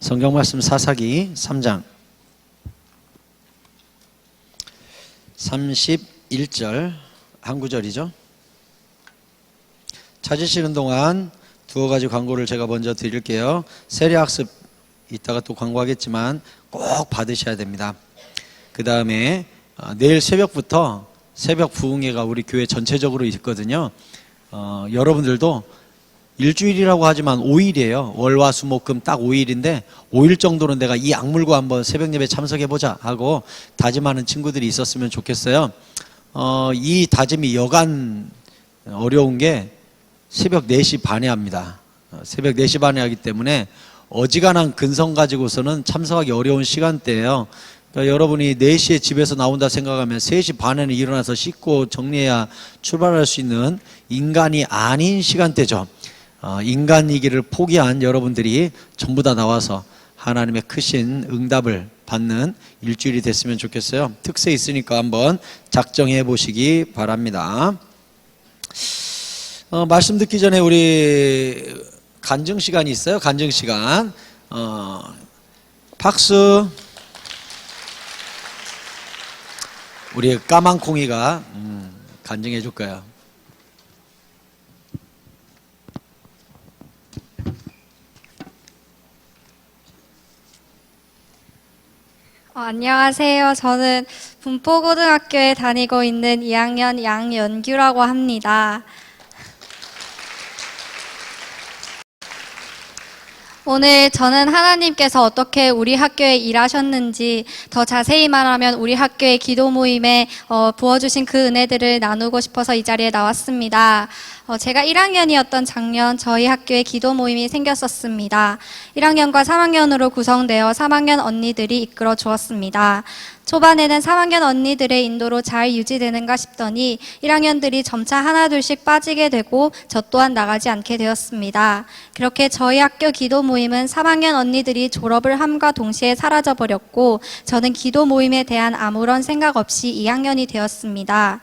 성경 말씀 사사기 3장 31절 한 구절이죠. 찾으시는 동안 두어 가지 광고를 제가 먼저 드릴게요. 세례학습 이따가 또 광고하겠지만 꼭 받으셔야 됩니다. 그 다음에 내일 새벽부터 새벽 부흥회가 우리 교회 전체적으로 있거든요. 여러분들도 일주일이라고 하지만 5일이에요. 월화수목금 딱 5일인데 5일 정도는 내가 이 악물고 한번 새벽 예배 참석해보자 하고 다짐하는 친구들이 있었으면 좋겠어요. 이 다짐이 여간 어려운 게 새벽 4시 반에 합니다. 새벽 4시 반에 하기 때문에 어지간한 근성 가지고서는 참석하기 어려운 시간대예요. 그러니까 여러분이 4시에 집에서 나온다 생각하면 3시 반에는 일어나서 씻고 정리해야 출발할 수 있는 인간이 아닌 시간대죠. 인간이기를 포기한 여러분들이 전부 다 나와서 하나님의 크신 응답을 받는 일주일이 됐으면 좋겠어요. 특세 있으니까 한번 작정해 보시기 바랍니다. 말씀 듣기 전에 우리 간증 시간이 있어요. 간증 시간. 박수. 우리 까망콩이가 간증해 줄 거예요. 안녕하세요. 저는 분포고등학교에 다니고 있는 2학년 양연규라고 합니다. 오늘 저는 하나님께서 어떻게 우리 학교에 일하셨는지 더 자세히 말하면 우리 학교의 기도 모임에 부어주신 그 은혜들을 나누고 싶어서 이 자리에 나왔습니다. 제가 1학년이었던 작년 저희 학교에 기도 모임이 생겼었습니다. 1학년과 3학년으로 구성되어 3학년 언니들이 이끌어 주었습니다. 초반에는 3학년 언니들의 인도로 잘 유지되는가 싶더니 1학년들이 점차 하나둘씩 빠지게 되고 저 또한 나가지 않게 되었습니다. 그렇게 저희 학교 기도 모임은 3학년 언니들이 졸업을 함과 동시에 사라져버렸고 저는 기도 모임에 대한 아무런 생각 없이 2학년이 되었습니다.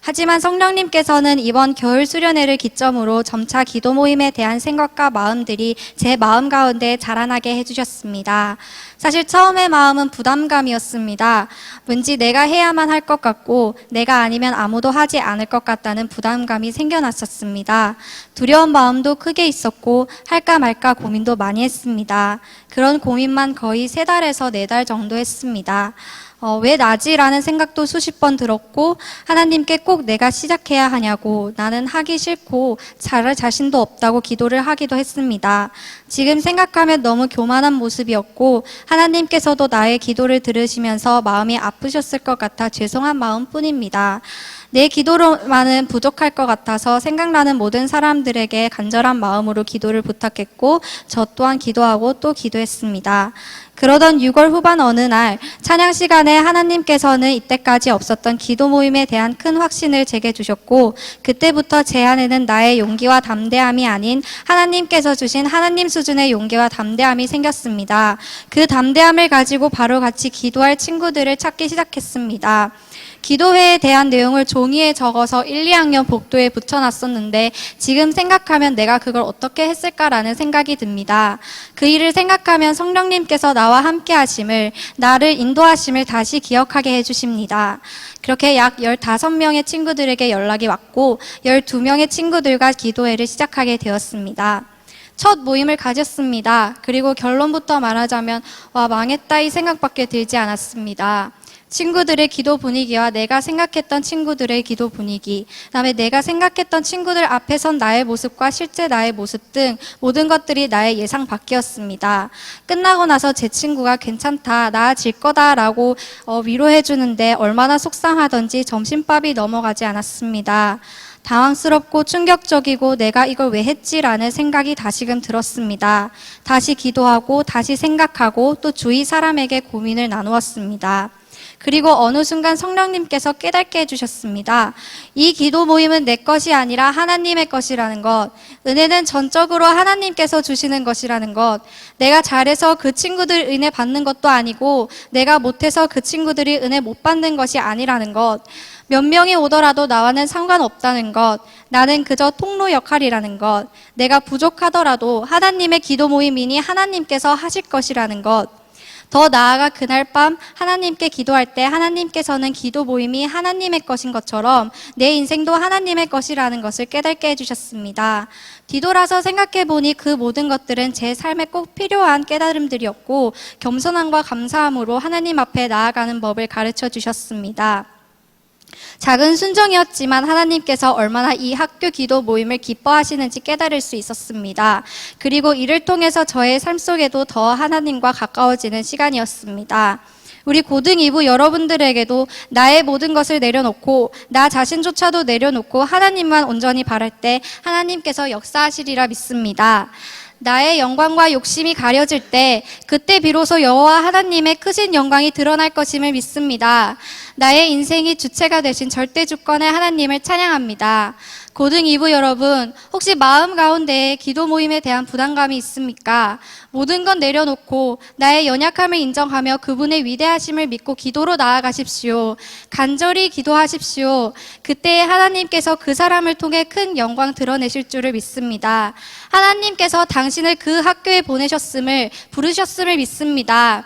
하지만 성령님께서는 이번 겨울 수련회를 기점으로 점차 기도 모임에 대한 생각과 마음들이 제 마음 가운데 자라나게 해주셨습니다. 사실 처음의 마음은 부담감이었습니다. 왠지 내가 해야만 할 것 같고 내가 아니면 아무도 하지 않을 것 같다는 부담감이 생겨났었습니다. 두려운 마음도 크게 있었고 할까 말까 고민도 많이 했습니다. 그런 고민만 거의 3달에서 4달 정도 했습니다. 왜 나지라는 생각도 수십 번 들었고 하나님께 꼭 내가 시작해야 하냐고 나는 하기 싫고 잘할 자신도 없다고 기도를 하기도 했습니다. 지금 생각하면 너무 교만한 모습이었고 하나님께서도 나의 기도를 들으시면서 마음이 아프셨을 것 같아 죄송한 마음뿐입니다. 내 기도로만은 부족할 것 같아서 생각나는 모든 사람들에게 간절한 마음으로 기도를 부탁했고 저 또한 기도하고 또 기도했습니다. 그러던 6월 후반 어느 날 찬양 시간에 하나님께서는 이때까지 없었던 기도 모임에 대한 큰 확신을 제게 주셨고 그때부터 제 안에는 나의 용기와 담대함이 아닌 하나님께서 주신 하나님 수준의 용기와 담대함이 생겼습니다. 그 담대함을 가지고 바로 같이 기도할 친구들을 찾기 시작했습니다. 기도회에 대한 내용을 종이에 적어서 1, 2학년 복도에 붙여놨었는데 지금 생각하면 내가 그걸 어떻게 했을까라는 생각이 듭니다. 그 일을 생각하면 성령님께서 나와 함께 하심을, 나를 인도하심을 다시 기억하게 해주십니다. 그렇게 약 15명의 친구들에게 연락이 왔고 12명의 친구들과 기도회를 시작하게 되었습니다. 첫 모임을 가졌습니다. 그리고 결론부터 말하자면 와 망했다 이 생각밖에 들지 않았습니다. 친구들의 기도 분위기와 내가 생각했던 친구들의 기도 분위기, 그다음에 내가 생각했던 친구들 앞에 선 나의 모습과 실제 나의 모습 등 모든 것들이 나의 예상 밖이었습니다. 끝나고 나서 제 친구가 괜찮다, 나아질 거다라고 위로해 주는데 얼마나 속상하던지 점심밥이 넘어가지 않았습니다. 당황스럽고 충격적이고 내가 이걸 왜 했지라는 생각이 다시금 들었습니다. 다시 기도하고 다시 생각하고 또 주위 사람에게 고민을 나누었습니다. 그리고 어느 순간 성령님께서 깨닫게 해주셨습니다. 이 기도 모임은 내 것이 아니라 하나님의 것이라는 것, 은혜는 전적으로 하나님께서 주시는 것이라는 것, 내가 잘해서 그 친구들 은혜 받는 것도 아니고 내가 못해서 그 친구들이 은혜 못 받는 것이 아니라는 것, 몇 명이 오더라도 나와는 상관없다는 것, 나는 그저 통로 역할이라는 것, 내가 부족하더라도 하나님의 기도 모임이니 하나님께서 하실 것이라는 것, 더 나아가 그날 밤 하나님께 기도할 때 하나님께서는 기도 모임이 하나님의 것인 것처럼 내 인생도 하나님의 것이라는 것을 깨닫게 해주셨습니다. 뒤돌아서 생각해보니 그 모든 것들은 제 삶에 꼭 필요한 깨달음들이었고 겸손함과 감사함으로 하나님 앞에 나아가는 법을 가르쳐 주셨습니다. 작은 순종이었지만 하나님께서 얼마나 이 학교 기도 모임을 기뻐하시는지 깨달을 수 있었습니다. 그리고 이를 통해서 저의 삶 속에도 더 하나님과 가까워지는 시간이었습니다. 우리 고등 2부 여러분들에게도 나의 모든 것을 내려놓고 나 자신조차도 내려놓고 하나님만 온전히 바랄 때 하나님께서 역사하시리라 믿습니다. 나의 영광과 욕심이 가려질 때 그때 비로소 여호와 하나님의 크신 영광이 드러날 것임을 믿습니다. 나의 인생이 주체가 되신 절대 주권의 하나님을 찬양합니다. 고등 2부 여러분, 혹시 마음 가운데 기도 모임에 대한 부담감이 있습니까? 모든 건 내려놓고 나의 연약함을 인정하며 그분의 위대하심을 믿고 기도로 나아가십시오. 간절히 기도하십시오. 그때 하나님께서 그 사람을 통해 큰 영광 드러내실 줄을 믿습니다. 하나님께서 당신을 그 학교에 부르셨음을 믿습니다.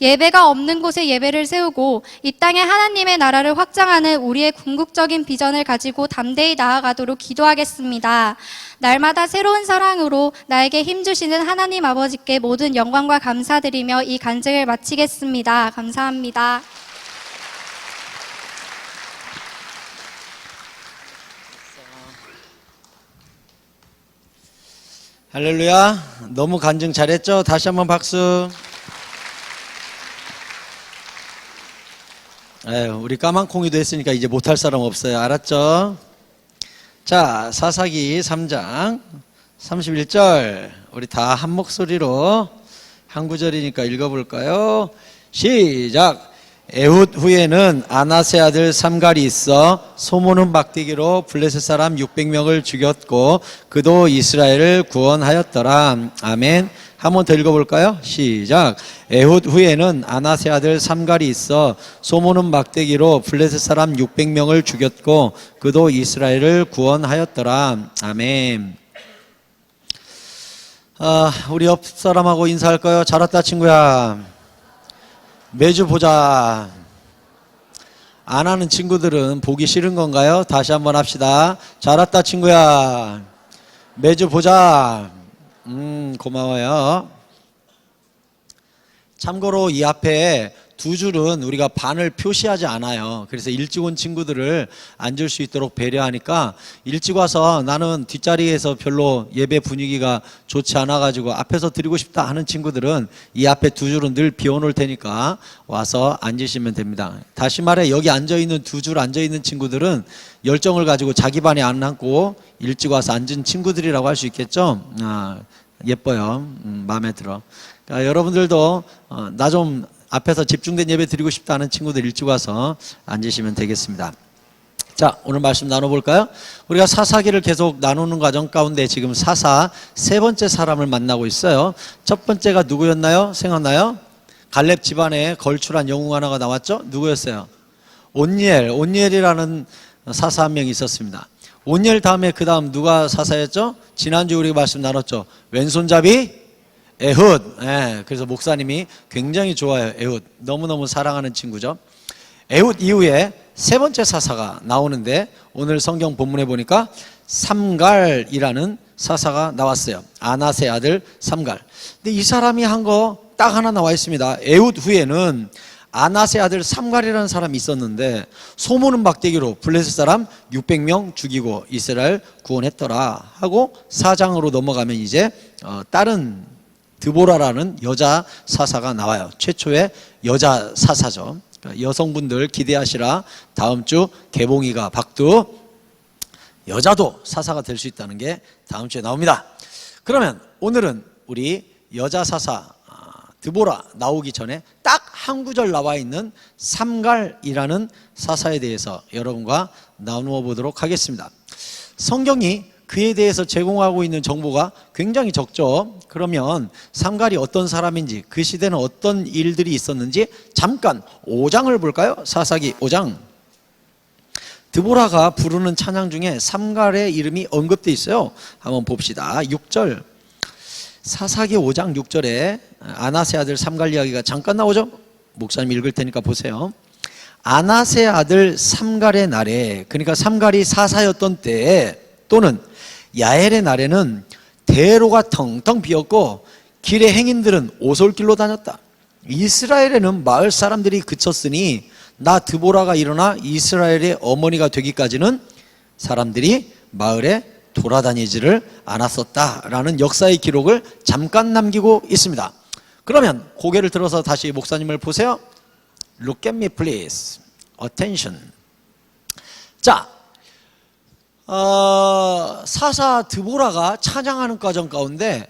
예배가 없는 곳에 예배를 세우고 이 땅에 하나님의 나라를 확장하는 우리의 궁극적인 비전을 가지고 담대히 나아가도록 기도하겠습니다. 날마다 새로운 사랑으로 나에게 힘주시는 하나님 아버지께 모든 영광과 감사드리며 이 간증을 마치겠습니다. 감사합니다. 할렐루야. 너무 간증 잘했죠? 다시 한번 박수. 아유, 우리 까만콩이도 했으니까 이제 못할 사람 없어요. 알았죠? 자, 사사기 3장 31절 우리 다 한 목소리로 한 구절이니까 읽어볼까요? 시작! 에훗 후에는 아나세 아들 삼갈이 있어 소모는 막대기로 블레셋 사람 600명을 죽였고 그도 이스라엘을 구원하였더라. 아멘. 한 번 더 읽어볼까요? 시작. 에훗 후에는 아나세 아들 삼갈이 있어 소모는 막대기로 블레셋 사람 600명을 죽였고 그도 이스라엘을 구원하였더라. 아멘. 우리 옆 사람하고 인사할까요? 잘 왔다 친구야. 매주 보자. 안 하는 친구들은 보기 싫은 건가요? 다시 한번 합시다. 잘 왔다 친구야. 매주 보자. 고마워요. 참고로 이 앞에 두 줄은 우리가 반을 표시하지 않아요. 그래서 일찍 온 친구들을 앉을 수 있도록 배려하니까 일찍 와서 나는 뒷자리에서 별로 예배 분위기가 좋지 않아가지고 앞에서 드리고 싶다 하는 친구들은 이 앞에 두 줄은 늘 비워놓을 테니까 와서 앉으시면 됩니다. 다시 말해 여기 앉아있는 두 줄 앉아있는 친구들은 열정을 가지고 자기 반에 안 앉고 일찍 와서 앉은 친구들이라고 할 수 있겠죠. 예뻐요. 마음에 들어. 그러니까 여러분들도 나 좀 앞에서 집중된 예배 드리고 싶다 하는 친구들 일찍 와서 앉으시면 되겠습니다. 자, 오늘 말씀 나눠볼까요? 우리가 사사기를 계속 나누는 과정 가운데 지금 사사 세 번째 사람을 만나고 있어요. 첫 번째가 누구였나요? 생각나요? 갈렙 집안에 걸출한 영웅 하나가 나왔죠? 누구였어요? 온니엘이라는 사사 한 명이 있었습니다. 온니엘 다음에 그 다음 누가 사사였죠? 지난주 우리가 말씀 나눴죠? 왼손잡이 에훗. 그래서 목사님이 굉장히 좋아요. 에훗. 너무너무 사랑하는 친구죠. 에훗 이후에 세 번째 사사가 나오는데 오늘 성경 본문에 보니까 삼갈이라는 사사가 나왔어요. 아나세 아들 삼갈. 근데 이 사람이 한 거 딱 하나 나와 있습니다. 에훗 후에는 아나세 아들 삼갈이라는 사람이 있었는데 소모는 막대기로 블레셋 사람 600명 죽이고 이스라엘 구원했더라 하고 4장으로 넘어가면 이제 다른 드보라라는 여자 사사가 나와요. 최초의 여자 사사죠. 그러니까 여성분들 기대하시라. 다음 주 개봉이가 박두 여자도 사사가 될 수 있다는 게 다음 주에 나옵니다. 그러면 오늘은 우리 여자 사사 드보라 나오기 전에 딱 한 구절 나와 있는 삼갈이라는 사사에 대해서 여러분과 나누어 보도록 하겠습니다. 성경이 그에 대해서 제공하고 있는 정보가 굉장히 적죠. 그러면 삼갈이 어떤 사람인지 그 시대는 어떤 일들이 있었는지 잠깐 5장을 볼까요? 사사기 5장. 드보라가 부르는 찬양 중에 삼갈의 이름이 언급되어 있어요. 한번 봅시다. 6절, 사사기 5장 6절에 아나세 아들 삼갈 이야기가 잠깐 나오죠. 목사님 읽을 테니까 보세요. 아나세 아들 삼갈의 날에, 그러니까 삼갈이 사사였던 때에, 또는 야엘의 날에는 대로가 텅텅 비었고 길의 행인들은 오솔길로 다녔다. 이스라엘에는 마을 사람들이 그쳤으니 나 드보라가 일어나 이스라엘의 어머니가 되기까지는 사람들이 마을에 돌아다니지를 않았었다라는 역사의 기록을 잠깐 남기고 있습니다. 그러면 고개를 들어서 다시 목사님을 보세요. Look at me please. Attention. 자, 사사 드보라가 찬양하는 과정 가운데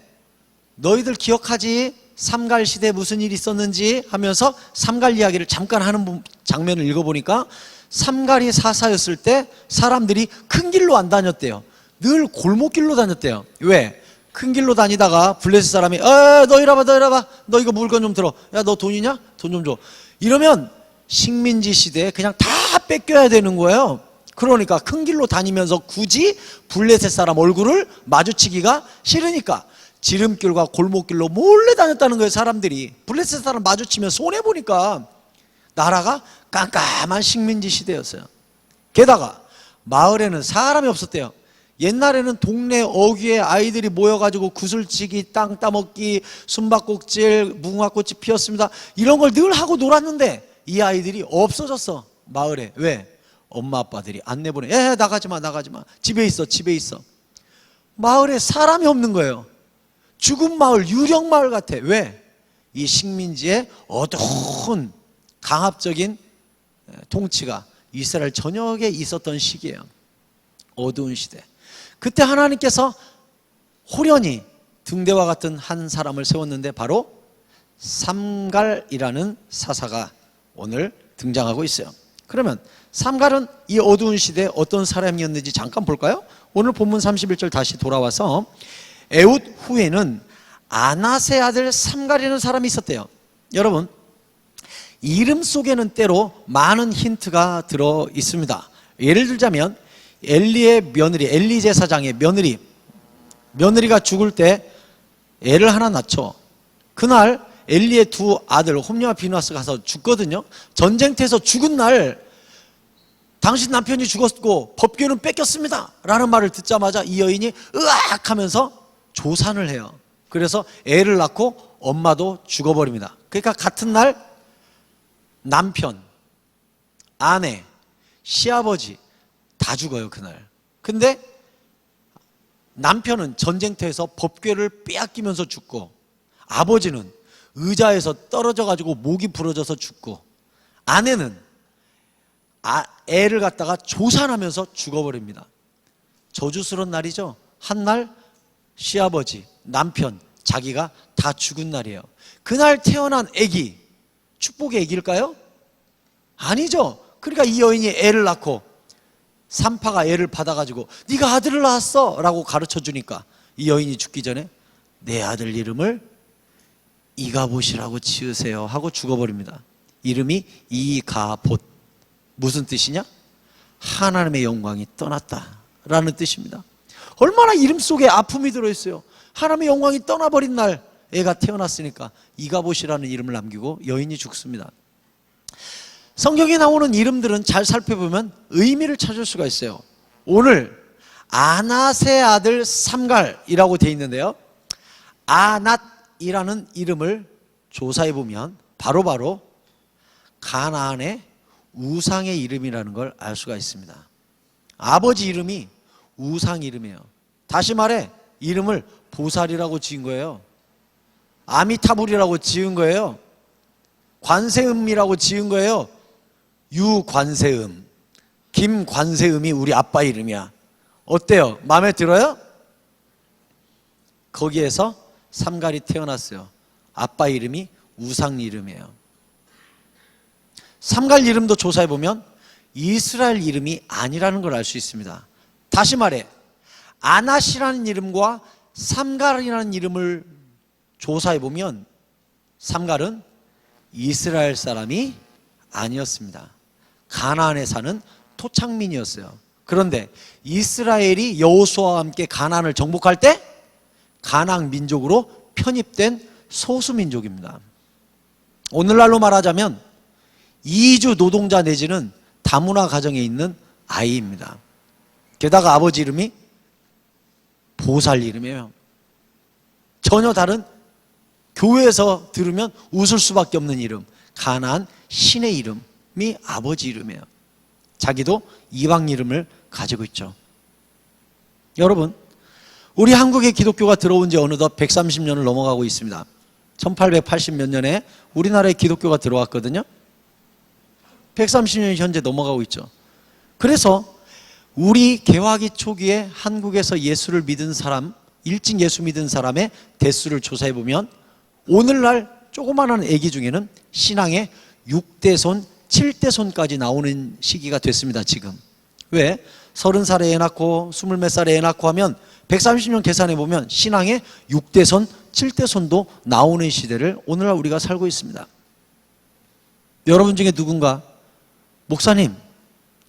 너희들 기억하지? 삼갈 시대에 무슨 일이 있었는지 하면서 삼갈 이야기를 잠깐 하는 장면을 읽어보니까 삼갈이 사사였을 때 사람들이 큰 길로 안 다녔대요. 늘 골목길로 다녔대요. 왜? 큰 길로 다니다가 블레셋 사람이 너 이리 와봐, 너 이리 와봐, 너 이거 물건 좀 들어, 야 너 돈이냐? 돈 좀 줘. 이러면 식민지 시대에 그냥 다 뺏겨야 되는 거예요. 그러니까 큰 길로 다니면서 굳이 블레셋 사람 얼굴을 마주치기가 싫으니까 지름길과 골목길로 몰래 다녔다는 거예요. 사람들이 블레셋 사람 마주치면 손해보니까. 나라가 깜깜한 식민지 시대였어요. 게다가 마을에는 사람이 없었대요. 옛날에는 동네 어귀에 아이들이 모여가지고 구슬치기, 땅 따먹기, 숨바꼭질, 무궁화꽃이 피었습니다, 이런 걸 늘 하고 놀았는데 이 아이들이 없어졌어. 마을에. 왜? 엄마 아빠들이 안 내보내. 나가지마, 나가지마, 집에 있어, 집에 있어. 마을에 사람이 없는 거예요. 죽은 마을, 유령 마을 같아. 왜? 이 식민지의 어두운 강압적인 통치가 이스라엘 전역에 있었던 시기예요. 어두운 시대. 그때 하나님께서 호련히 등대와 같은 한 사람을 세웠는데 바로 삼갈이라는 사사가 오늘 등장하고 있어요. 그러면 삼갈은 이 어두운 시대에 어떤 사람이었는지 잠깐 볼까요? 오늘 본문 31절 다시 돌아와서 에훗 후에는 아나세 아들 삼갈이라는 사람이 있었대요. 여러분, 이름 속에는 때로 많은 힌트가 들어 있습니다. 예를 들자면 엘리의 며느리, 엘리 제사장의 며느리가 죽을 때 애를 하나 낳죠. 그날 엘리의 두 아들 홈리와 비누아스 가서 죽거든요. 전쟁터에서 죽은 날 당신 남편이 죽었고 법궤는 뺏겼습니다 라는 말을 듣자마자 이 여인이 으악 하면서 조산을 해요. 그래서 애를 낳고 엄마도 죽어버립니다. 그러니까 같은 날 남편, 아내, 시아버지 다 죽어요. 그날. 근데 남편은 전쟁터에서 법궤를 빼앗기면서 죽고, 아버지는 의자에서 떨어져 가지고 목이 부러져서 죽고, 아내는 애를 갖다가 조산하면서 죽어버립니다. 저주스러운 날이죠. 한날 시아버지, 남편, 자기가 다 죽은 날이에요. 그날 태어난 아기, 축복의 아기일까요? 아니죠. 그러니까 이 여인이 애를 낳고 산파가 애를 받아가지고 네가 아들을 낳았어 라고 가르쳐주니까 이 여인이 죽기 전에 내 아들 이름을 이가봇이라고 지으세요 하고 죽어버립니다. 이름이 이가봇. 무슨 뜻이냐? 하나님의 영광이 떠났다 라는 뜻입니다. 얼마나 이름 속에 아픔이 들어있어요. 하나님의 영광이 떠나버린 날 애가 태어났으니까 이가봇이라는 이름을 남기고 여인이 죽습니다. 성경에 나오는 이름들은 잘 살펴보면 의미를 찾을 수가 있어요. 오늘 아낫의 아들 삼갈이라고 되어 있는데요, 아낫이라는 이름을 조사해 보면 바로바로 가나안의 우상의 이름이라는 걸 알 수가 있습니다. 아버지 이름이 우상 이름이에요. 다시 말해 이름을 보살이라고 지은 거예요. 아미타불이라고 지은 거예요. 관세음이라고 지은 거예요. 유관세음, 김관세음이 우리 아빠 이름이야. 어때요? 마음에 들어요? 거기에서 삼갈이 태어났어요. 아빠 이름이 우상 이름이에요. 삼갈 이름도 조사해보면 이스라엘 이름이 아니라는 걸 알 수 있습니다. 다시 말해 아낫이라는 이름과 삼갈이라는 이름을 조사해보면 삼갈은 이스라엘 사람이 아니었습니다. 가나안에 사는 토착민이었어요. 그런데 이스라엘이 여호수아와 함께 가나안을 정복할 때 가나안 민족으로 편입된 소수민족입니다. 오늘날로 말하자면 이주 노동자 내지는 다문화 가정에 있는 아이입니다. 게다가 아버지 이름이 보살 이름이에요. 전혀 다른, 교회에서 들으면 웃을 수밖에 없는 이름, 가나안 신의 이름이 아버지 이름이에요. 자기도 이방 이름을 가지고 있죠. 여러분, 우리 한국에 기독교가 들어온 지 어느덧 130년을 넘어가고 있습니다. 1880 몇 년에 우리나라에 기독교가 들어왔거든요. 130년이 현재 넘어가고 있죠. 그래서 우리 개화기 초기에 한국에서 예수를 믿은 사람, 일찍 예수 믿은 사람의 대수를 조사해 보면 오늘날 조그마한 아기 중에는 신앙의 6대손, 7대손까지 나오는 시기가 됐습니다. 지금 왜? 30살에 애 낳고 20몇 살에 애 낳고 하면 130년 계산해 보면 신앙의 6대손, 7대손도 나오는 시대를 오늘날 우리가 살고 있습니다. 여러분 중에 누군가 목사님,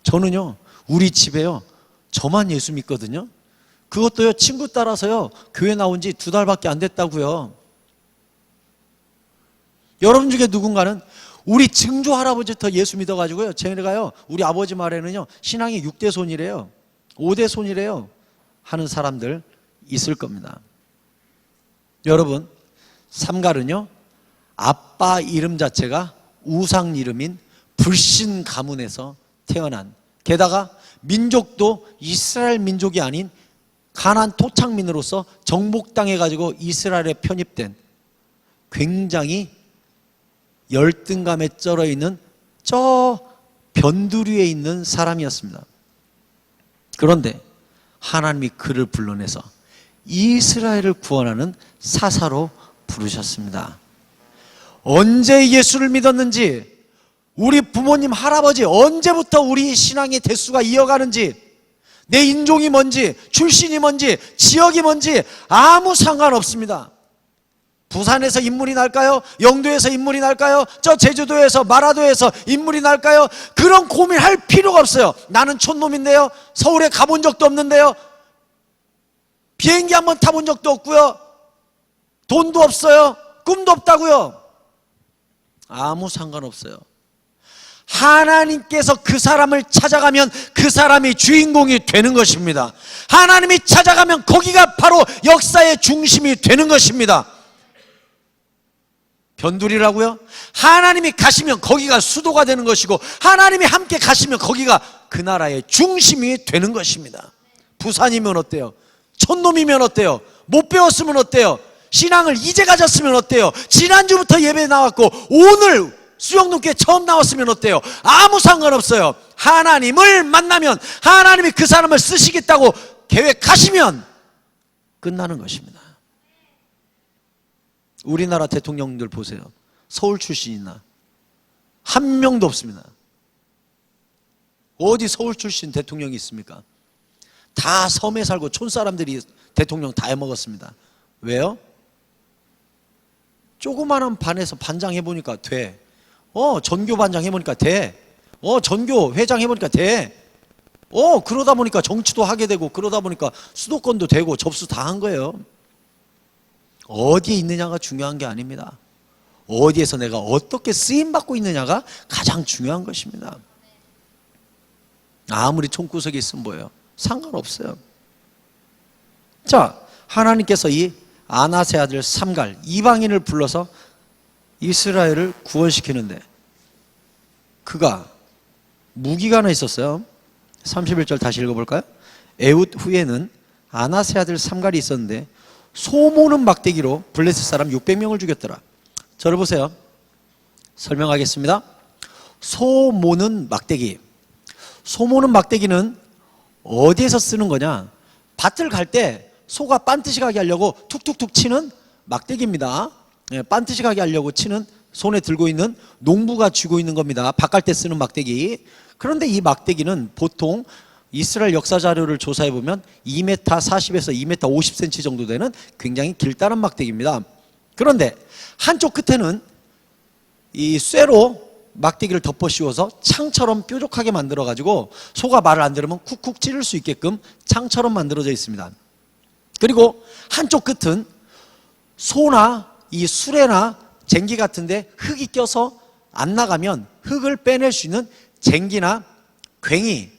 저는요 우리 집에요 저만 예수 믿거든요. 그것도요 친구 따라서요 교회 나온 지 2달밖에 안 됐다고요. 여러분 중에 누군가는 우리 증조 할아버지부터 예수 믿어가지고요 쟤네가요 우리 아버지 말에는요 신앙이 6대손이래요 5대손이래요 하는 사람들 있을 겁니다. 여러분, 삼갈은요 아빠 이름 자체가 우상 이름인 불신 가문에서 태어난, 게다가 민족도 이스라엘 민족이 아닌 가나안 토착민으로서 정복당해 가지고 이스라엘에 편입된 굉장히 열등감에 쩔어 있는 저 변두리에 있는 사람이었습니다. 그런데 하나님이 그를 불러내서 이스라엘을 구원하는 사사로 부르셨습니다. 언제 예수를 믿었는지, 우리 부모님 할아버지 언제부터 우리 신앙의 대수가 이어가는지, 내 인종이 뭔지, 출신이 뭔지, 지역이 뭔지 아무 상관없습니다. 부산에서 인물이 날까요? 영도에서 인물이 날까요? 저 제주도에서, 마라도에서 인물이 날까요? 그런 고민할 필요가 없어요. 나는 촌놈인데요, 서울에 가본 적도 없는데요, 비행기 한번 타본 적도 없고요, 돈도 없어요, 꿈도 없다고요. 아무 상관없어요. 하나님께서 그 사람을 찾아가면 그 사람이 주인공이 되는 것입니다. 하나님이 찾아가면 거기가 바로 역사의 중심이 되는 것입니다. 변두리라고요? 하나님이 가시면 거기가 수도가 되는 것이고, 하나님이 함께 가시면 거기가 그 나라의 중심이 되는 것입니다. 부산이면 어때요? 촌놈이면 어때요? 못 배웠으면 어때요? 신앙을 이제 가졌으면 어때요? 지난주부터 예배 나왔고 오늘 수영동교회 처음 나왔으면 어때요? 아무 상관없어요. 하나님을 만나면, 하나님이 그 사람을 쓰시겠다고 계획하시면 끝나는 것입니다. 우리나라 대통령들 보세요. 서울 출신이나 한 명도 없습니다. 어디 서울 출신 대통령이 있습니까? 다 섬에 살고 촌사람들이 대통령 다 해먹었습니다. 왜요? 조그마한 반에서 반장 해보니까 돼. 전교 반장 해보니까 돼. 전교 회장 해보니까 돼. 그러다 보니까 정치도 하게 되고, 그러다 보니까 수도권도 되고 접수 다 한 거예요. 어디에 있느냐가 중요한 게 아닙니다. 어디에서 내가 어떻게 쓰임받고 있느냐가 가장 중요한 것입니다. 아무리 총구석에 있으면 뭐예요? 상관없어요. 자, 하나님께서 이 아낫의 아들 삼갈, 이방인을 불러서 이스라엘을 구원시키는데 그가 무기가 하나 있었어요. 31절 다시 읽어볼까요? 에훗 후에는 아낫의 아들 삼갈이 있었는데 소모는 막대기로 블레셋 사람 600명을 죽였더라. 저를 보세요. 설명하겠습니다. 소모는 막대기. 소모는 막대기는 어디에서 쓰는 거냐? 밭을 갈 때 소가 빤듯이 가게 하려고 툭툭툭 치는 막대기입니다. 빤듯이 가게 하려고 치는, 손에 들고 있는, 농부가 쥐고 있는 겁니다. 밭 갈 때 쓰는 막대기. 그런데 이 막대기는 보통 이스라엘 역사 자료를 조사해 보면 2m 40에서 2m 50cm 정도 되는 굉장히 길다란 막대기입니다. 그런데 한쪽 끝에는 이 쇠로 막대기를 덮어 씌워서 창처럼 뾰족하게 만들어 가지고 소가 말을 안 들으면 쿡쿡 찌를 수 있게끔 창처럼 만들어져 있습니다. 그리고 한쪽 끝은 소나 이 수레나 쟁기 같은데 흙이 껴서 안 나가면 흙을 빼낼 수 있는 쟁기나 괭이,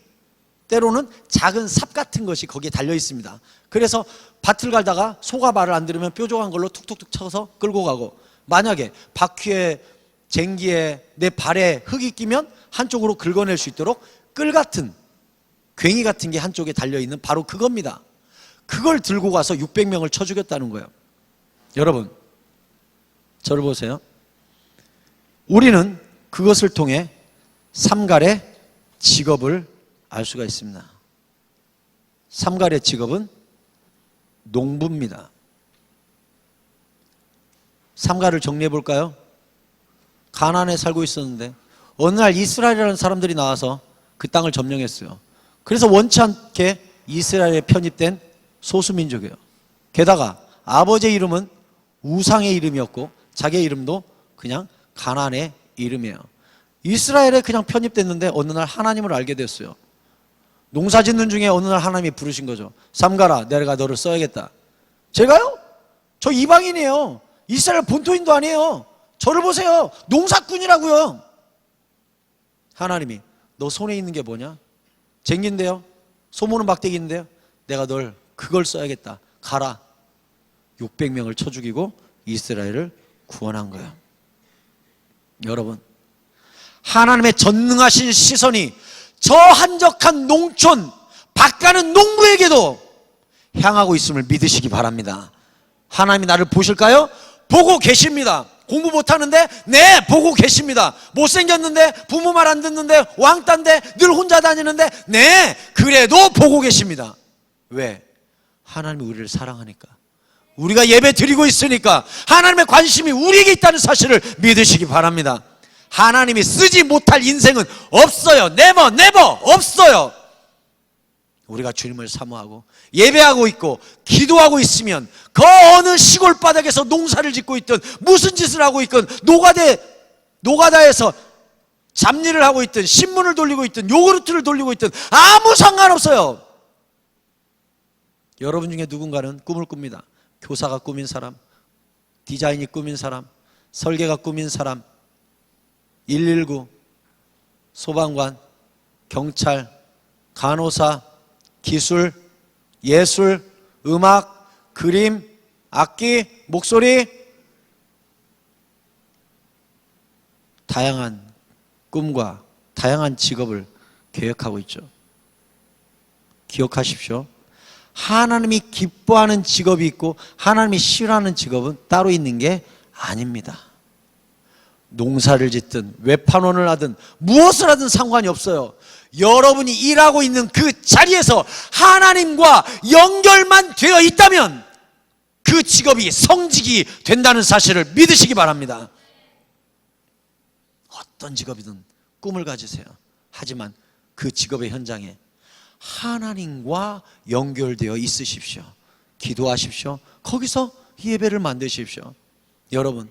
때로는 작은 삽 같은 것이 거기에 달려 있습니다. 그래서 밭을 갈다가 소가 말을 안 들으면 뾰족한 걸로 툭툭툭 쳐서 끌고 가고, 만약에 바퀴에 쟁기에 내 발에 흙이 끼면 한쪽으로 긁어낼 수 있도록 끌 같은 괭이 같은 게 한쪽에 달려있는 바로 그겁니다. 그걸 들고 가서 600명을 쳐 죽였다는 거예요. 여러분, 저를 보세요. 우리는 그것을 통해 삼갈의 직업을 알 수가 있습니다. 삼갈의 직업은 농부입니다. 삼갈을 정리해 볼까요? 가나안에 살고 있었는데 어느 날 이스라엘이라는 사람들이 나와서 그 땅을 점령했어요. 그래서 원치 않게 이스라엘에 편입된 소수민족이에요. 게다가 아버지의 이름은 우상의 이름이었고 자기의 이름도 그냥 가나안의 이름이에요. 이스라엘에 그냥 편입됐는데 어느 날 하나님을 알게 됐어요. 농사 짓는 중에 어느 날 하나님이 부르신 거죠. 삼가라, 내가 너를 써야겠다. 제가요? 저 이방인이에요. 이스라엘 본토인도 아니에요. 저를 보세요. 농사꾼이라고요. 하나님이 너 손에 있는 게 뭐냐? 쟁기인데요. 소모는 막대기인데요. 내가 널 그걸 써야겠다. 가라. 600명을 쳐 죽이고 이스라엘을 구원한 거예요. 여러분, 하나님의 전능하신 시선이 저 한적한 농촌 밭가는 농부에게도 향하고 있음을 믿으시기 바랍니다. 하나님이 나를 보실까요? 보고 계십니다. 공부 못하는데 네, 보고 계십니다. 못생겼는데 부모 말 안 듣는데 왕따인데 늘 혼자 다니는데 네, 그래도 보고 계십니다. 왜? 하나님이 우리를 사랑하니까, 우리가 예배 드리고 있으니까, 하나님의 관심이 우리에게 있다는 사실을 믿으시기 바랍니다. 하나님이 쓰지 못할 인생은 없어요. never, never 없어요. 우리가 주님을 사모하고 예배하고 있고 기도하고 있으면 그 어느 시골 바닥에서 농사를 짓고 있든 무슨 짓을 하고 있든 노가다에서 잡일을 하고 있든 신문을 돌리고 있든 요구르트를 돌리고 있든 아무 상관없어요. 여러분 중에 누군가는 꿈을 꿉니다. 교사가 꾸민 사람, 디자인이 꾸민 사람, 설계가 꾸민 사람, 119, 소방관, 경찰, 간호사, 기술, 예술, 음악, 그림, 악기, 목소리, 다양한 꿈과 다양한 직업을 계획하고 있죠. 기억하십시오. 하나님이 기뻐하는 직업이 있고 하나님이 싫어하는 직업은 따로 있는 게 아닙니다. 농사를 짓든 외판원을 하든 무엇을 하든 상관이 없어요. 여러분이 일하고 있는 그 자리에서 하나님과 연결만 되어 있다면 그 직업이 성직이 된다는 사실을 믿으시기 바랍니다. 어떤 직업이든 꿈을 가지세요. 하지만 그 직업의 현장에 하나님과 연결되어 있으십시오. 기도하십시오. 거기서 예배를 만드십시오. 여러분의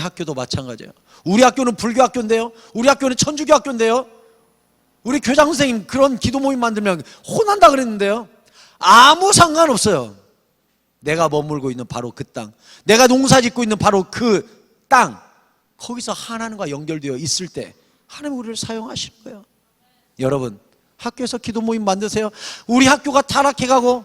학교도 마찬가지예요. 우리 학교는 불교 학교인데요, 우리 학교는 천주교 학교인데요, 우리 교장 선생님 그런 기도 모임 만들면 혼난다 그랬는데요, 아무 상관없어요. 내가 머물고 있는 바로 그 땅, 내가 농사 짓고 있는 바로 그 땅, 거기서 하나님과 연결되어 있을 때 하나님 우리를 사용하시는 거예요. 여러분, 학교에서 기도 모임 만드세요. 우리 학교가 타락해가고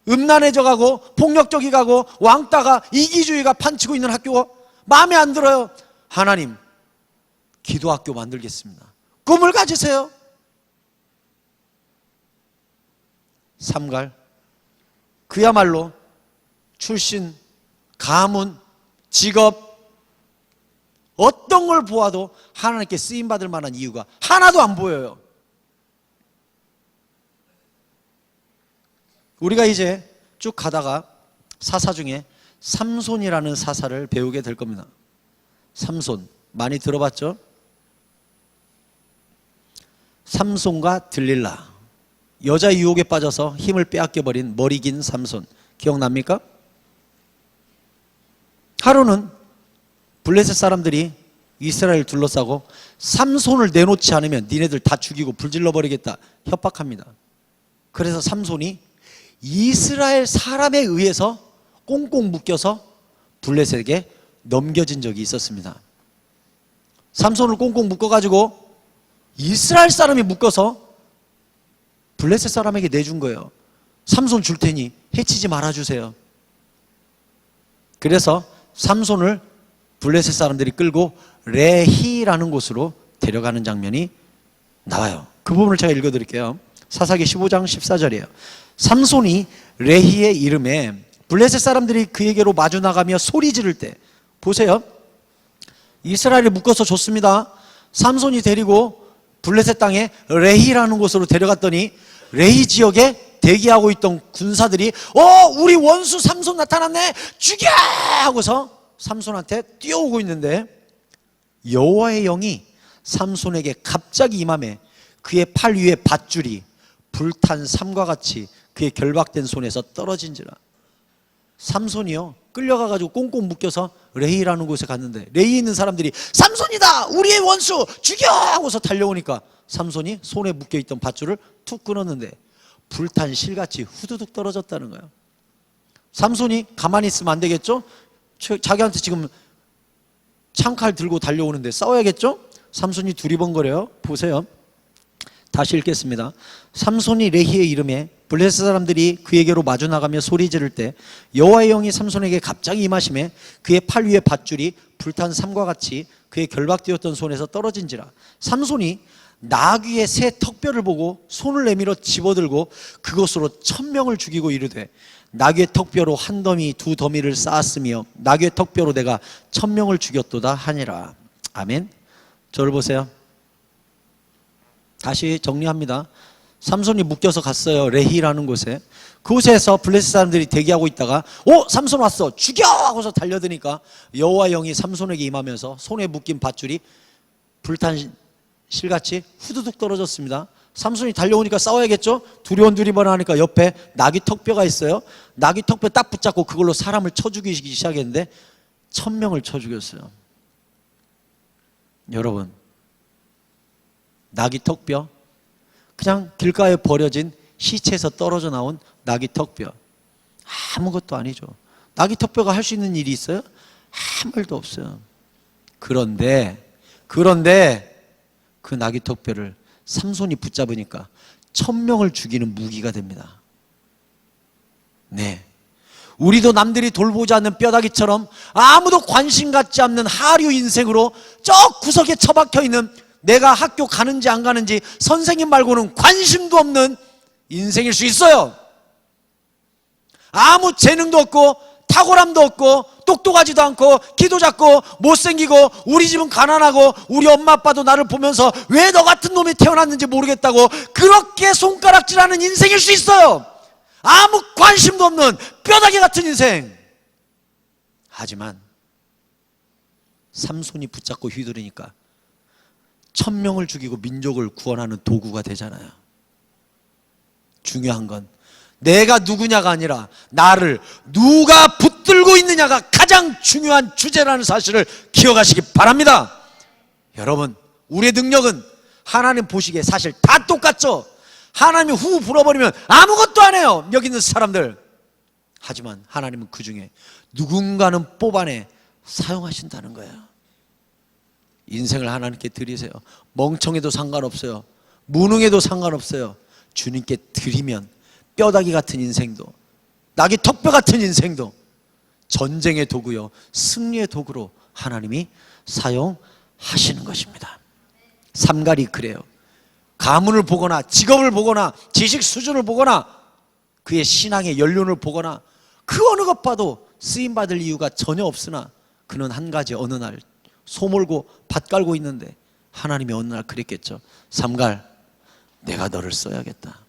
음란해져가고 폭력적이 가고 왕따가 이기주의가 판치고 있는 학교 마음에 안 들어요. 하나님, 기도학교 만들겠습니다. 꿈을 가지세요. 삼갈, 그야말로 출신, 가문, 직업, 어떤 걸 보아도 하나님께 쓰임받을 만한 이유가 하나도 안 보여요. 우리가 이제 쭉 가다가 사사 중에 삼손이라는 사사를 배우게 될 겁니다. 삼손, 많이 들어봤죠? 삼손과 들릴라, 여자 유혹에 빠져서 힘을 빼앗겨버린 머리 긴 삼손, 기억납니까? 하루는 블레셋 사람들이 이스라엘 둘러싸고 삼손을 내놓지 않으면 니네들 다 죽이고 불질러 버리겠다 협박합니다. 그래서 삼손이 이스라엘 사람에 의해서 꽁꽁 묶여서 블레셋에게 넘겨진 적이 있었습니다. 삼손을 꽁꽁 묶어가지고 이스라엘 사람이 묶어서 블레셋 사람에게 내준 거예요. 삼손 줄 테니 해치지 말아주세요. 그래서 삼손을 블레셋 사람들이 끌고 레히라는 곳으로 데려가는 장면이 나와요. 그 부분을 제가 읽어드릴게요. 사사기 15장 14절이에요. 삼손이 레히의 이름에 블레셋 사람들이 그에게로 마주 나가며 소리 지를 때, 보세요. 이스라엘을 묶어서 줬습니다. 삼손이 데리고 블레셋 땅에 레히라는 곳으로 데려갔더니 레히 지역에 대기하고 있던 군사들이 우리 원수 삼손 나타났네, 죽여! 하고서 삼손한테 뛰어오고 있는데 여호와의 영이 삼손에게 갑자기 임하매 그의 팔 위에 밧줄이 불탄 삼과 같이 그의 결박된 손에서 떨어진지라. 삼손이요 끌려가가지고 꽁꽁 묶여서 레히라는 곳에 갔는데 레히 있는 사람들이 삼손이다, 우리의 원수 죽여! 하고서 달려오니까 삼손이 손에 묶여있던 밧줄을 툭 끊었는데 불탄 실같이 후두둑 떨어졌다는 거예요. 삼손이 가만히 있으면 안 되겠죠? 자기한테 지금 창칼 들고 달려오는데 싸워야겠죠? 삼손이 두리번거려요. 보세요. 다시 읽겠습니다. 삼손이 레히의 이름에 블레셋 사람들이 그에게로 마주 나가며 소리 지를 때 여호와의 영이 삼손에게 갑자기 임하심에 그의 팔 위에 밧줄이 불탄 삼과 같이 그의 결박되었던 손에서 떨어진지라. 삼손이 나귀의 새 턱뼈를 보고 손을 내밀어 집어들고 그것으로 1000명을 죽이고 이르되 나귀의 턱뼈로 한 더미 두 더미를 쌓았으며 나귀의 턱뼈로 내가 1000명을 죽였도다 하니라. 아멘. 저를 보세요. 다시 정리합니다. 삼손이 묶여서 갔어요. 레히라는 곳에. 그곳에서 블레셋 사람들이 대기하고 있다가 삼손 왔어, 죽여! 하고서 달려드니까 여호와 영이 삼손에게 임하면서 손에 묶인 밧줄이 불탄 실같이 후두둑 떨어졌습니다. 삼손이 달려오니까 싸워야겠죠? 두리번 하니까 옆에 나귀 턱뼈가 있어요. 나귀 턱뼈 딱 붙잡고 그걸로 사람을 쳐 죽이기 시작했는데 1000명을 쳐 죽였어요. 여러분, 나귀 턱뼈, 그냥 길가에 버려진 시체에서 떨어져 나온 나귀 턱뼈, 아무것도 아니죠. 나귀 턱뼈가 할 수 있는 일이 있어요? 아무 일도 없어요. 그런데 그 나귀 턱뼈를 삼손이 붙잡으니까 1000명을 죽이는 무기가 됩니다. 네, 우리도 남들이 돌보지 않는 뼈다귀처럼 아무도 관심 갖지 않는 하류 인생으로 저 구석에 처박혀 있는, 내가 학교 가는지 안 가는지 선생님 말고는 관심도 없는 인생일 수 있어요. 아무 재능도 없고 탁월함도 없고 똑똑하지도 않고 키도 작고 못생기고 우리 집은 가난하고 우리 엄마 아빠도 나를 보면서 왜 너 같은 놈이 태어났는지 모르겠다고 그렇게 손가락질하는 인생일 수 있어요. 아무 관심도 없는 뼈다귀 같은 인생. 하지만 삼손이 붙잡고 휘두르니까 1000명을 죽이고 민족을 구원하는 도구가 되잖아요. 중요한 건 내가 누구냐가 아니라 나를 누가 붙들고 있느냐가 가장 중요한 주제라는 사실을 기억하시기 바랍니다. 여러분, 우리의 능력은 하나님 보시기에 사실 다 똑같죠. 하나님이 후 불어버리면 아무것도 안 해요, 여기 있는 사람들. 하지만 하나님은 그 중에 누군가는 뽑아내 사용하신다는 거예요. 인생을 하나님께 드리세요. 멍청해도 상관없어요. 무능해도 상관없어요. 주님께 드리면 뼈다귀 같은 인생도, 나귀 턱뼈 같은 인생도 전쟁의 도구요, 승리의 도구로 하나님이 사용하시는 것입니다. 삼갈이 그래요. 가문을 보거나 직업을 보거나 지식 수준을 보거나 그의 신앙의 연륜을 보거나 그 어느 것 봐도 쓰임받을 이유가 전혀 없으나 그는 한 가지 어느 날 소몰고 밭 깔고 있는데 하나님이 어느 날 그랬겠죠. 삼갈, 내가 너를 써야겠다.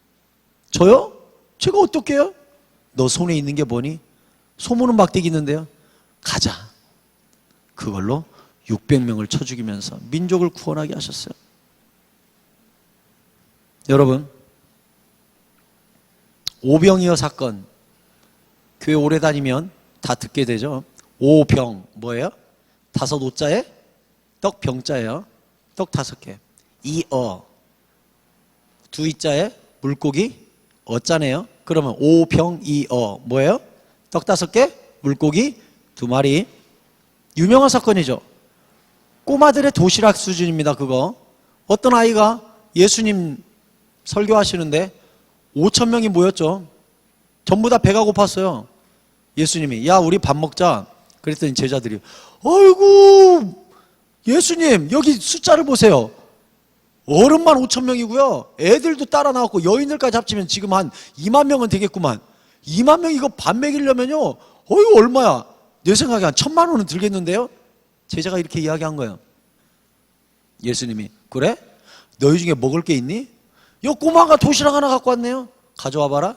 저요? 제가 어떻게 해요? 너 손에 있는 게 뭐니? 소문은 막대기 있는데요. 가자. 그걸로 600명을 쳐 죽이면서 민족을 구원하게 하셨어요. 여러분, 오병이어 사건, 교회 오래 다니면 다 듣게 되죠. 오병, 뭐예요? 5 오자에 떡 병자예요. 떡 5개. 이어. 두 이자에 물고기 어자네요. 그러면 오병이어 뭐예요? 떡 5개, 물고기 2마리. 유명한 사건이죠. 꼬마들의 도시락 수준입니다. 그거. 어떤 아이가 예수님 설교하시는데 5,000명이 모였죠. 전부 다 배가 고팠어요. 예수님이 야 우리 밥 먹자. 그랬더니 제자들이 아이고 예수님 여기 숫자를 보세요. 어른만 5,000명이고요. 애들도 따라 나왔고 여인들까지 합치면 지금 한 2만 명은 되겠구만. 2만 명 이거 밥 먹이려면요. 어이구 얼마야. 내 생각에 한 1,000만 원은 들겠는데요. 제자가 이렇게 이야기한 거예요. 예수님이 그래? 너희 중에 먹을 게 있니? 요 꼬마가 도시락 하나 갖고 왔네요. 가져와 봐라.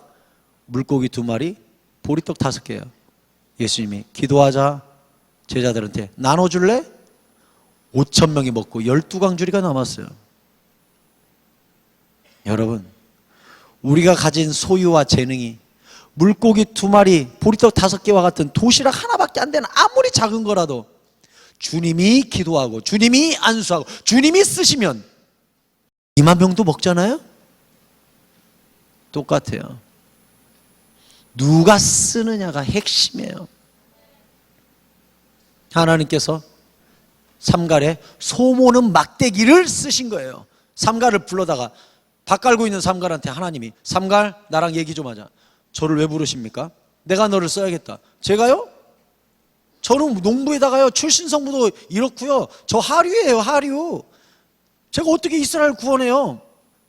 물고기 2마리, 보리떡 5개예요. 예수님이 기도하자. 제자들한테 나눠줄래? 5,000명이 먹고 12광주리가 남았어요. 여러분, 우리가 가진 소유와 재능이 물고기 2마리, 보리떡 5개와 같은 도시락 하나밖에 안 되는 아무리 작은 거라도 주님이 기도하고 주님이 안수하고 주님이 쓰시면 2만 명도 먹잖아요? 똑같아요. 누가 쓰느냐가 핵심이에요. 하나님께서 삼갈에 소모는 막대기를 쓰신 거예요. 삼갈을 불러다가 밥 깔고 있는 삼갈한테 하나님이 삼갈 나랑 얘기 좀 하자. 저를 왜 부르십니까? 내가 너를 써야겠다. 제가요? 저는 농부에다가요 출신성부도 이렇고요. 저 하류예요. 하류. 제가 어떻게 이스라엘 구원해요?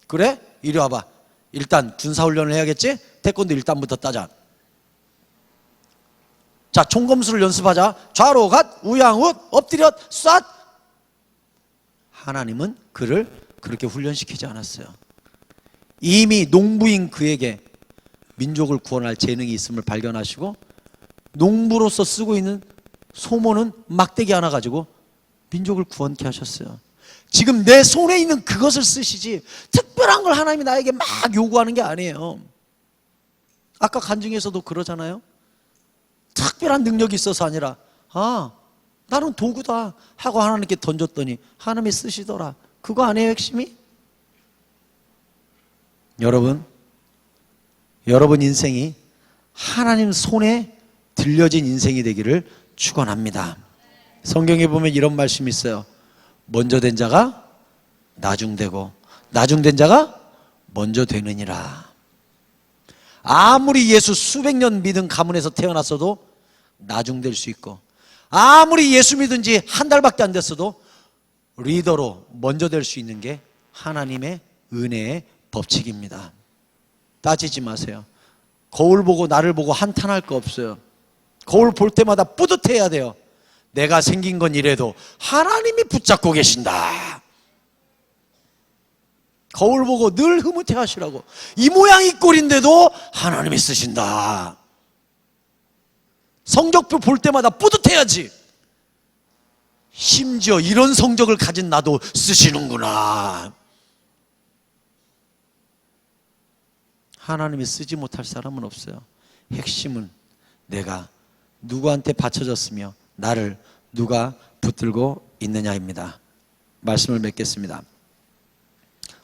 그래? 이리 와봐. 일단 군사훈련을 해야겠지? 태권도 1단부터 따자. 자, 총검수를 연습하자. 좌로 갓, 우양웃, 엎드려, 쏴. 하나님은 그를 그렇게 훈련시키지 않았어요. 이미 농부인 그에게 민족을 구원할 재능이 있음을 발견하시고 농부로서 쓰고 있는 소모는 막대기 하나 가지고 민족을 구원케 하셨어요. 지금 내 손에 있는 그것을 쓰시지 특별한 걸 하나님이 나에게 막 요구하는 게 아니에요. 아까 간증에서도 그러잖아요. 특별한 능력이 있어서 아니라 나는 도구다 하고 하나님께 던졌더니 하나님이 쓰시더라. 그거 아니에요 핵심이? 여러분 인생이 하나님 손에 들려진 인생이 되기를 축원합니다. 성경에 보면 이런 말씀이 있어요. 먼저 된 자가 나중되고 나중된 자가 먼저 되느니라. 아무리 예수 수백 년 믿은 가문에서 태어났어도 나중될 수 있고 아무리 예수 믿은 지 한 달밖에 안 됐어도 리더로 먼저 될 수 있는 게 하나님의 은혜의 법칙입니다. 따지지 마세요. 거울 보고 나를 보고 한탄할 거 없어요. 거울 볼 때마다 뿌듯해야 돼요. 내가 생긴 건 이래도 하나님이 붙잡고 계신다. 거울 보고 늘 흐뭇해 하시라고. 이 모양 이 꼴인데도 하나님이 쓰신다. 성적표 볼 때마다 뿌듯해야지. 심지어 이런 성적을 가진 나도 쓰시는구나. 하나님이 쓰지 못할 사람은 없어요. 핵심은 내가 누구한테 바쳐졌으며 나를 누가 붙들고 있느냐입니다. 말씀을 맺겠습니다.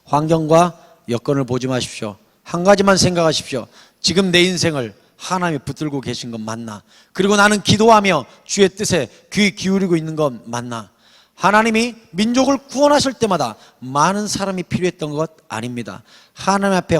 환경과 여건을 보지 마십시오. 한 가지만 생각하십시오. 지금 내 인생을 하나님이 붙들고 계신 건 맞나? 그리고 나는 기도하며 주의 뜻에 귀 기울이고 있는 건 맞나? 하나님이 민족을 구원하실 때마다 많은 사람이 필요했던 것 아닙니다. 하나님 앞에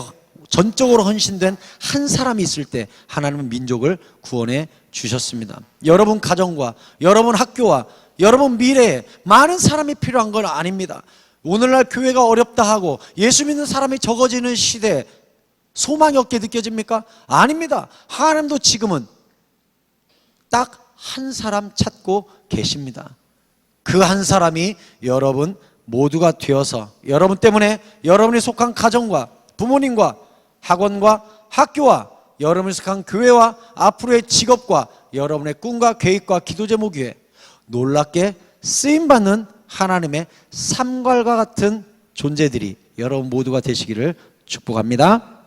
전적으로 헌신된 한 사람이 있을 때 하나님은 민족을 구원해 주셨습니다. 여러분 가정과 여러분 학교와 여러분 미래에 많은 사람이 필요한 건 아닙니다. 오늘날 교회가 어렵다 하고 예수 믿는 사람이 적어지는 시대에 소망이 없게 느껴집니까? 아닙니다. 하나님도 지금은 딱 한 사람 찾고 계십니다. 그 한 사람이 여러분 모두가 되어서 여러분 때문에 여러분이 속한 가정과 부모님과 학원과 학교와 여러분이 속한 교회와 앞으로의 직업과 여러분의 꿈과 계획과 기도 제목 위에 놀랍게 쓰임받는 하나님의 삼갈과 같은 존재들이 여러분 모두가 되시기를 축복합니다.